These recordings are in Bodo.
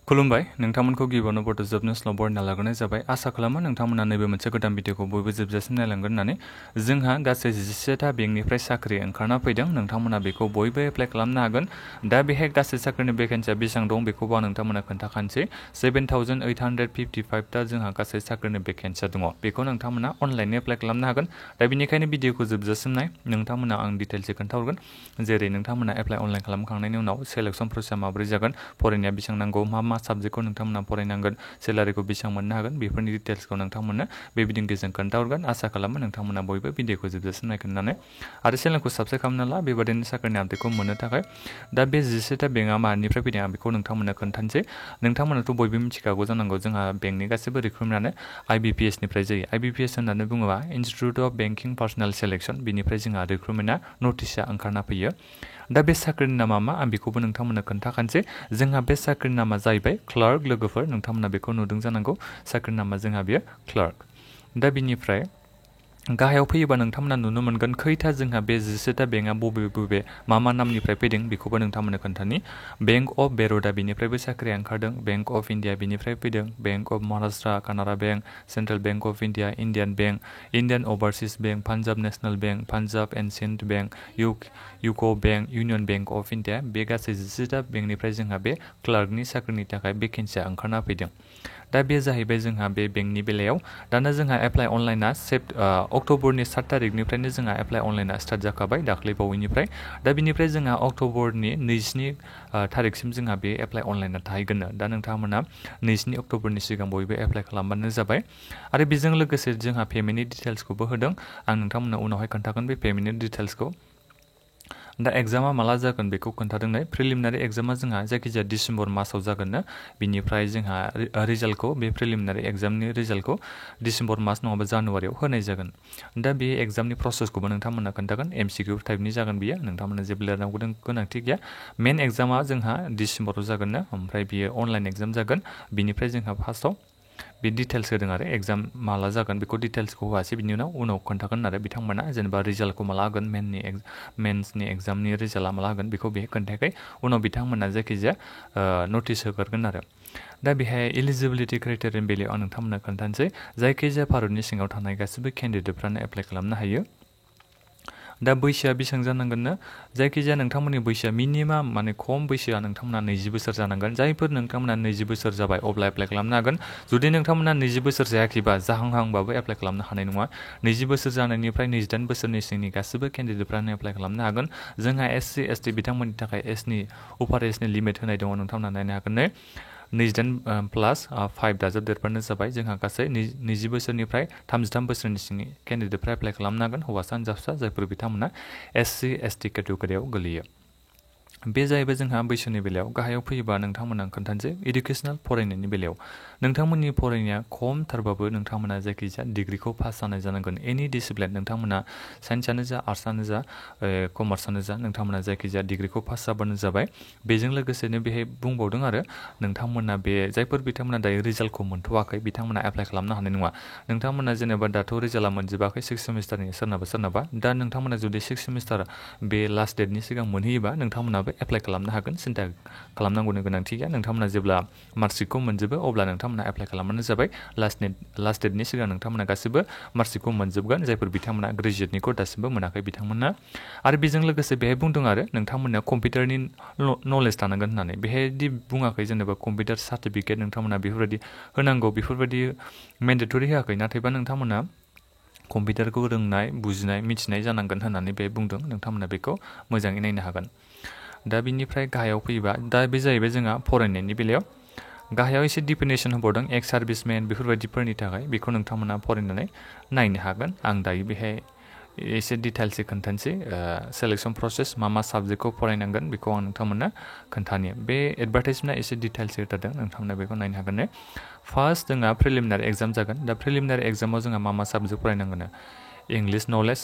खुलुमबाय नोंथांमोनखौ गिबियावनो बड' जब निउसआव बरायना लाग्रोनाय जाबाय। आसा खालामो नोंथांमोना नैबे मोनसे गोदान भिडिअखौ बयबो जोबजासिम नायलांगोन होननानै। जोंहा गासै 11टा बेंकनिफ्राय साख्रि ओंखारना फैदों। नोंथांमोना बेखौ बयबो एप्लाइ खालामनो हागोन। दा बेहाय गासै साख्रिनि भेकेन्सिया बेसेबां दं बेखौबो आं नोंथांमोना खोन्थाखानोसै। 7,855टा जोंहा गासै साख्रिनि भेकेन्सिया दङ। बेखौ नोंथांमोना अनलाइननि एप्लाइ खालामनो हागोन। दा बेनिखायनो भिडिअखौ जोबजासिम नाय। नोंथांमोना आं डिटेल्सै खोन्थाहरगोन। जेरै नोंथांमोना एप्लाइ अनलाइन खालामखांनायनि उनाव सेलेक्सन प्रसेसआ माबोरै जागोन, फरायनाया बेसेबां नांगौ, मा साबजेक्टखौ नोंथांमोना फरायनांगोन, सेलारिखौ बेसेबां मोननो हागोन, बेफोरनि डिटेल्सखौ नोंथांमोननो बे भिडिअनि गेजेरजों खोन्थाहरगोन। आसा खालामो नोंथांमोना बयबो भिडिअखौ जोबजासिम नायगोन होननानै। आरो चेनेलखौ साबस्क्राइब खालामना ला बेबादिनो साख्रिनि आपडेटखौ मोननो थाखाय। दा बे 11टा बेंकआ मानिफ्राय फैदों आं बेखौ नोंथांमोननो खोन्थानोसै। नोंथांमोनाथ' बयबो मिथिखागौ जानांगौ जोंहा बेंकनि गासैबो रिक्रुटमेन्टआनो IBPS निफ्राय जायो। IBPS होननानै बुङोबा institute of banking personal selection, बिनिफ्राय जोंहा रिक्रुटमेन्टआ नटिसआ ओंखारना फैयो। दा बे साख्रिनि नामा मा आं बेखौबो नोंथांमोननो खोन्थाखानोसै। जोंहा बे साख्रिनि नामा जाहैबाय क्लार्क। लोगोफोर नोंथांमोना बेखौ नुदों जानांगौ। साख्रिनि नामा जोंहा बेयो क्लार्क। दा बिनिफ्राय गाहायाव फैयोबा नोंथांमोना नुनो मोनगोन खैथा जोंहा बे 11टा बेंकआ बबे मा नामनिफ्राय फैदों बेखौबो नोंथांमोननो खोन्थानि। बेंक अफ बर'दा बिनिफ्रायबो साख्रिया ओंखारदों। बेंक अफ इन्डिया बिनिफ्राय फैदों। Bank of Maharashtra, Canara bank, central bank of India, Indian bank, Indian overseas bank, Punjab national bank, Punjab and Sindh bank, UCO' bank, union bank of India, बे गासै 11टा बेंकनिफ्राय जोंहा बे क्लार्कनि साख्रिनि थाखाय भेकेन्सिया ओंखारना फैदों। दा बे जाहैबाय जोंहा बे बेंकनि बेलायाव। दाना जोंहा एप्लाइ अनलाइना अक्ट'बरनि 7 तारिखनिफ्रायनो जोंहा एप्लाइ अनलाइना स्टार्ट जाखाबाय दाख्लै बावैनिफ्राय। दा बिनिफ्राय जोंहा अक्ट'बरनि 22 तारिखसिम जोंहा बे एप्लाइ अनलाइना थाहैगोननो। दा नोंथांमोना 22 अक्ट'बरनि सिगां बयबो एप्लाइ खालामबानो जाबाय। आरो बेजों लोगोसे जोंहा पेमेन्टनि डिटेल्सखौबो होदों। आं नोंथांमोननो उनावहाय खोन्थागोन बे पेमेन्टनि डिटेल्सखौ। दा एग्जामा माला जागोन बेखौ खोन्थादोंनो। प्रिलिमिनारि एग्जामा जोंहा जायखिजाया डिसेम्बर मासाव जागोननो। बिनिफ्राय जोंहा रिजाल्टखौ, बे प्रिलिमिनारि एग्जामनि रिजाल्टखौ डिसेम्बर मास नङाबा जानुवारियाव होनाय जागोन। दा बे एग्जामनि प्रसेसखौबो नोंथांमोननो खोन्थागोन। MCQ टाइपनि जागोन बियो। नोंथांमोननो जेबो लिरनांगौ गोनांथि गैया। मेन एग्जामा जोंहा डिसेम्बराव जागोननो। ओमफ्राय बियो अनलाइन एग्जाम जागोन। बिनिफ्राय जोंहा फार्स्टआव बे डिटेल्स होदों आरो एग्जाम माला जागोन बेखौ डिटेल्सखौ होआसै। बिनि उनाव खोन्थागोन आरो बिथांमोना जेनेबा रिजाल्टखौ माला होगोन, मेन्सनि एग्जामनि रिजाल्टआ माला होगोन बेखौ बेहाय खोन्थायाखै। उनाव बिथांमोना जायखिजाया नटिस होगोरगोन आरो। दा बेहाय इलिजिबिलिटि क्राइटेरियानि बेलायाव आं नोंथांमोननो खोन्थानोसै। जायखिजाया भारतनि सिङाव थानाय गासैबो केन्डिडेटफ्रानो एप्लाइ खालामनो हायो। दा बैसोआ बेसेबां जानांगोननो, जायखिजाया नोंथांमोननि बैसोआ मिनिमाम खम बैसोआ नोंथांमोना 20 बोसोर जानांगोन। जायफोर नोंथांमोना 20 बोसोर जाबाय अब्ला एप्लाइ खालामनो हागोन। जुदि नोंथांमोना 20 बोसोर जायाखैबा, जाहांहांबाबो एप्लाइ खालामनो हानाय नङा। 20 बोसोर जानायनिफ्राय 28 बोसोरनि सिंनि गासैबो केन्डिडेटफ्रानो एप्लाइ खालामनो हागोन। जोंहा SC ST बिथांमोननि थाखाय अपार एजनि लिमिट होनाय दङ। नोंथांमोना नायनो हागोन। 28+5 दाजाबदेरबानो जाबाय। जोंहा गासै 20 बोसोरनिफ्राय 33 बोसोरनि सिंनि केन्डिडेटफ्रा एप्लाइ खालामनो हागोन, हौवासा हिनजावसा जायफोर बिथांमोना SC ST केटेगरियाव गोलैयो। बे जाहैबाय जोंहा बैसोनि बेलायाव। गाहायाव फैयोबा नोंथांमोना खोन्थानोसै इडुकेसनेल फरायनायनि बेलायाव। नोंथांमोननि फरायनाया खमथारबाबो नोंथांमोना जायखिजाया डिग्रिखौ पास जानाय जानांगोन। एनि डिसिप्लिन, नोंथांमोना साइन्सआनो जा, आर्ट्सआनो जा, कमार्सआनो जा, नोंथांमोना जायखिजाया डिग्रिखौ पास जाबानो जाबाय। बेजों लोगोसेनो बेहाय बुंबावदों आरो नोंथांमोना जायफोर बिथांमोना दायो रिजाल्टखौ मोनथ'वाखै बिथांमोना एप्लाइ खालामनो हानाय नङा। नोंथांमोना जेनेबा दाथ' रिजाल्टआ मोनजोबाखै 6 सेमिस्टारनि सोरनाबा। दा नोंथांमोना जुदि 6 सेमिस्टार बे लास्ट डेटनि सिगां मोनहैयोबा नोंथांमोनाबो एप्लाइ खालामनो हागोन। सिन्था खालामनांगौनि गोनांथि गैया। नोंथांमोना जेब्ला मार्कशिटखौ मोनजोबो अब्ला नोंथांमोना एप्लाइ खालामबानो जाबाय। लास्ट डेटनि सिगां नोंथांमोना गासैबो मार्कशिटखौ मोनजोबगोन। जायफोर बिथांमोना ग्रेजुवेटनिखौ दासिमबो मोनाखै बिथांमोना। आरो बेजों लोगोसे बेहाय बुंदों आरो नोंथांमोना कम्पिउटारनि नलेज थानांगोन होननानै। बेहायदि बुङाखै जेनेबा कम्पिउटार सार्टिफिकेट नोंथांमोना बेफोरबायदि होनांगौ, बेफोरबायदि मेन्डेटरि होआखै। नाथायबा नोंथांमोना कम्पिउटारखौ रोंनाय, बुजिनाय, मिथिनाय जानांगोन होननानै बे बुंदों। नोंथांमोना बेखौ मोजाङै नायनो हागोन। दा बिनिफ्राय गाहायाव फैयोबा, दा बे जाहैबाय जोंहा फरायनायनि बेलायाव। गाहायाव एसे डिफिनेसन होबावदों एक्स सार्भिसमेन बेफोरबायदिफोरनि थाखाय। बेखौ नोंथांमोना फरायनानै नायनो हागोन। आं दायो बेहाय एसे डिटेल्सै खोन्थानोसै। सेलेक्सन प्रसेस, मा साबजेक्टखौ फरायनांगोन बेखौ आं नोंथांमोननो खोन्थानि। बे एडभार्टाइजमेन्टआ एसे डिटेल्सै होथारदों। नोंथांमोना बेखौ नायनो हागोन। फार्स्ट जोंहा प्रिलिमिनारि एग्जाम जागोन। दा प्रिलिमिनारि एग्जामाव जोंहा मा साबजेक्ट फरायनांगोन? इंलिश नलेज,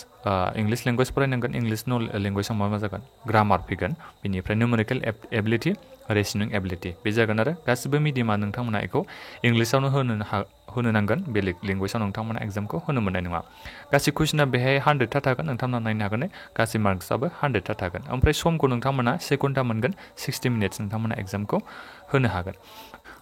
इंलिश लेंगुवेज फरायनांगोन। इंलिश लेंगुवेजाव मा जागोन? ग्रामार फैगोन। बिनिफ्राय न्यूमेरिकल एबिलिटि, रिजनिं एबिलिटि बे जागोन आरो गासिबो मिडियामा नोंथांमोना बेखौ इंलिसावनो होनो नांगोन। बेलेग लेंगुवेजाव नोंथांमोना एग्जामखौ होनो मोननाय नङा। गासै कुइसना बेहाय 100टा थागोन। नोंथांमोना नायनो हागोन। गासै मार्क्सआबो 100टा थागोन। ओमफ्राय समखौ नोंथांमोना 1 घन्टा मोनगोन। 60 मिनिट्स नोंथांमोना एग्जामखौ होनो हागोन।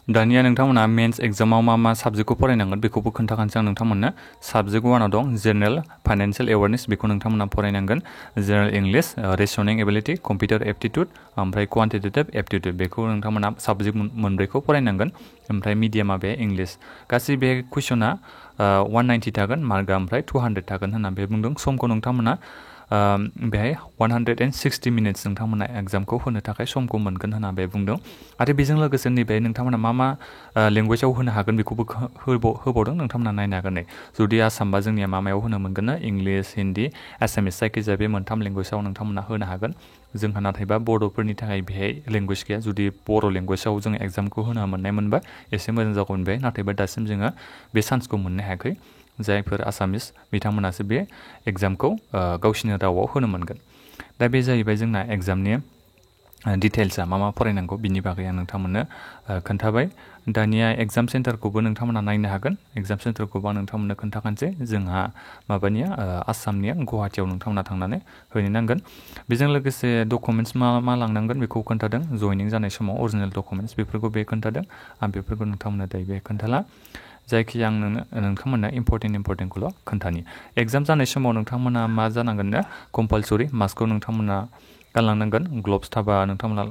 दानिया नोंथांमोना मेन्स एग्जामाव मा साबजेक्टखौ फरायनांगोन बेखौबो खोन्थाखानोसै आं नोंथांमोननो। साबजेक्ट 1आव दं जेनेरेल फाइनान्सियेल एवारनेस, बेखौ नोंथांमोना फरायनांगोन। General English, रिजनिं ability, computer aptitude, ओमफ्राय क्वान्टिटेटिभ एप्टिट्युड, बेखौ नोंथांमोना साबजेक्ट मोनब्रैखौ फरायनांगोन। ओमफ्राय मिडियामा बे इंलिश। गासै बे कुइसना 190 थागोन, मार्कआ ओमफ्राय 200 थागोन होनना बे बुंदों। समखौ नोंथांमोना बेहाय 160 मिनिट्स नोंथांमोना एग्जामखौ होनो थाखाय समखौ मोनगोन होनना बे बुंदों। आरो बेजों लोगोसे नैबे नोंथांमोना मा लेंगुवेजाव होनो हागोन बेखौबो होबावदों, नोंथांमोना नायनो हागोन। नै जुदि आसामबा जोंनिया मायाव होनो मोनगोन ना, इंलिश, हिन्दी, एसामिस, जायखिजाया बे मोनथाम लेंगुवेजाव नोंथांमोना होनो हागोन। जोंहा नाथायबा बर'फोरनि थाखाय बेहाय लेंगुवेज गैया। जुदि बर' लेंगुवेजाव जों एग्जामखौ होनो मोननाय मोनबा एसे मोजां जागौमोन बे, नाथायबा दासिम जोङो बे चान्सखौ मोननो हायाखै। जायफोर आसामिस बिथांमोनासो बे एग्जामखौ गावसिनि रावाव होनो मोनगोन। दा बे जाहैबाय जोंना एग्जामनि डिटेल्सआ मा फरायनांगौ बिनि बागै आं नोंथांमोननो खोन्थाबाय। दानिया एग्जाम सेन्टारखौबो नोंथांमोना नायनो हागोन। एग्जाम सेन्टारखौबो आं नोंथांमोननो खोन्थाखानोसै। जोंहा माबानिया आसामनिया गुवाहाटियाव नोंथांमोना थांनानै हैनांगोन। बेजों लोगोसे डकुमेन्टस मा लांनांगोन बेखौ खोन्थादों। जयनिं जानाय समाव अरिजिनेल डकुमेन्टस बेफोरखौ बे खोन्थादों। आं बेफोरखौ नोंथांमोननो दायो बे खोन्थाला। जायखिया आं नोंथांमोननो इम्परटेन्टखौल' खोन्थानि। एग्जाम जानाय समाव नोंथांमोना मा जानांगोननो, कम्पालसरि मास्कखौ नोंथांमोना गानलांनांगोन। ग्लभ्स थाबा नोंथांमोना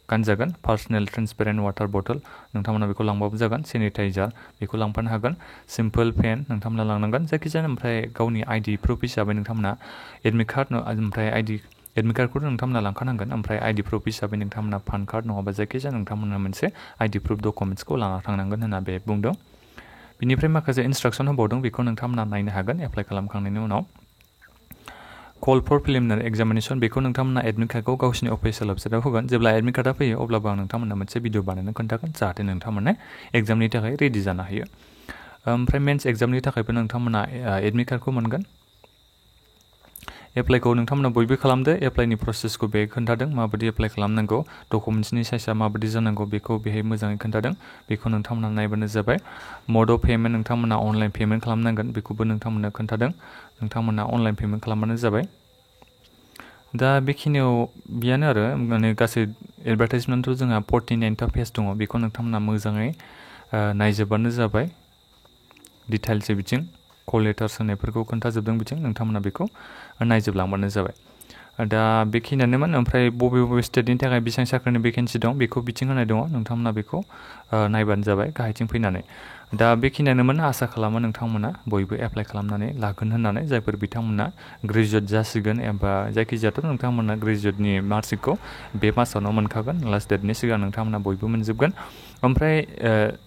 गानजागोन। पार्सनेल ट्रेन्सपेरेन्ट वाटार बथल नोंथांमोना बेखौ लांबाबो जागोन। सेनिटाइजार बेखौ लांफानो हागोन। सिम्पोल पेन नोंथांमोना लांनांगोन। जायखिजाया ओमफ्राय गावनि आइडि प्रुफ हिसाबै नोंथांमोना एडमिट कार्ड ओमफ्राय एडमिट कार्डखौथ' नोंथांमोना लांखानांगोन। ओमफ्राय आइडि प्रुफ हिसाबै नोंथांमोना पान कार्ड नङाबा जायखिजाया नोंथांमोना मोनसे आइडि प्रुफ डकुमेन्टसखौ लाना थांनांगोन होनना बे बुंदों। बिनिफ्राय माखासे इन्सट्राक्सन होबावदों, बेखौ नोंथांमोना नायनो हागोन एप्लाइ खालामखांनायनि उनाव। कल फर प्रिलिमिनारि एग्जामिनेसन, बेखौ नोंथांमोना एडमिट कार्डखौ गावसिनि अफिसियेल वेबसाइटआव होगोन। जेब्ला एडमिट कार्डआ फैयो अब्लाबो आं नोंथांमोननो मोनसे भिडिअ बानायनो खोन्थागोन, जाहाथे नोंथांमोना एग्जामनि थाखाय रेडि जानो हायो। ओमफ्राय मेन्स एग्जामनि थाखायबो नोंथांमोना एडमिट कार्डखौ मोनगोन। एप्लाइखौ नोंथांमोना बयबो खालामदो। एप्लाइनि प्रसेसखौ बे खोन्थादों, माबायदि एप्लाइ खालामनांगौ, डकुमेन्ट्सनि साइजआ माबायदि जानांगौ बेखौ बेहाय मोजाङै खोन्थादों। बेखौ नोंथांमोना नायबानो जाबाय। मड अफ पेमेन्ट नोंथांमोना अनलाइन पेमेन्ट खालामनांगोन, बेखौबो नोंथांमोना खोन्थादों। नोंथांमोना अनलाइन पेमेन्ट खालामबानो जाबाय। दा बेखिनियाव बेयानो आरो माने गासै एडभार्टाइजमेन्टआव जोंहा 49टा पेज दङ। बेखौ नोंथांमोना मोजाङै नायजोबबानो जाबाय। डिटेल्सै बिथिं कल लेटार्स होनायफोरखौ खोन्थाजोबदों बिथिं, नोंथांमोना बेखौ नायजोबलांबानो जाबाय। दा बेखिनियानोमोन। ओमफ्राय बबे स्टेटनि थाखाय बेसेबां साख्रिनि भेकेन्सि दं बेखौ बिथिं होनाय दङ, नोंथांमोना बेखौ नायबानो जाबाय गाहायथिं फैनानै। दा बेखिनियानोमोन। आसा खालामो नोंथांमोना बयबो एप्लाइ खालामनानै लागोन होननानै। जायफोर बिथांमोना ग्रेजुवेट जासिगोन एबा जायखिजायाथ' नोंथांमोना ग्रेजुवेटनि मार्कशिटखौ बे मासावनो मोनखागोन। लास्ट डेटनि सिगां नोंथांमोना बयबो मोनजोबगोन। ओमफ्राय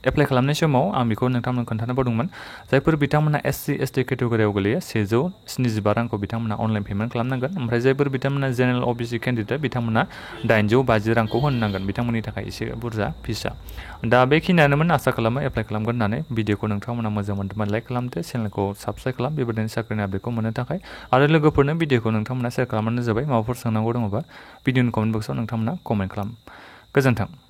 एप्लाइ खालामनाय समाव आं बेखौ नोंथांमोननो खोन्थानो बावदोंमोन। जायफोर बिथांमोना SC ST केटेगरियाव गोलैयो 175 रांखौ बिथांमोना अनलाइन पेमेन्ट खालामनांगोन। ओमफ्राय जायफोर बिथांमोना जेनेरेल OBC केन्डिडेट बिथांमोना 850 रांखौ होनांगोन। बिथांमोननि थाखाय एसे बुरजा फिसा। दा बेखिनियानोमोन। आसा खालामो एप्लाइ खालामगोन होननानै। भिडिअखौ नोंथांमोना मोजां मोनदोंबा लाइक खालामदो, चेनेलखौ साबस्क्राइब खालाम बेबायदिनो साख्रिनि आपडेटखौ मोननो थाखाय। आरो लोगोफोरनो भिडिअखौ नोंथांमोना शेयार खालामबानो जाबाय। माबाफोर सोंनांगौ दङबा भिडिअनि कमेन्ट बक्सआव नोंथांमोना कमेन्ट खालाम। गोजोन्थों।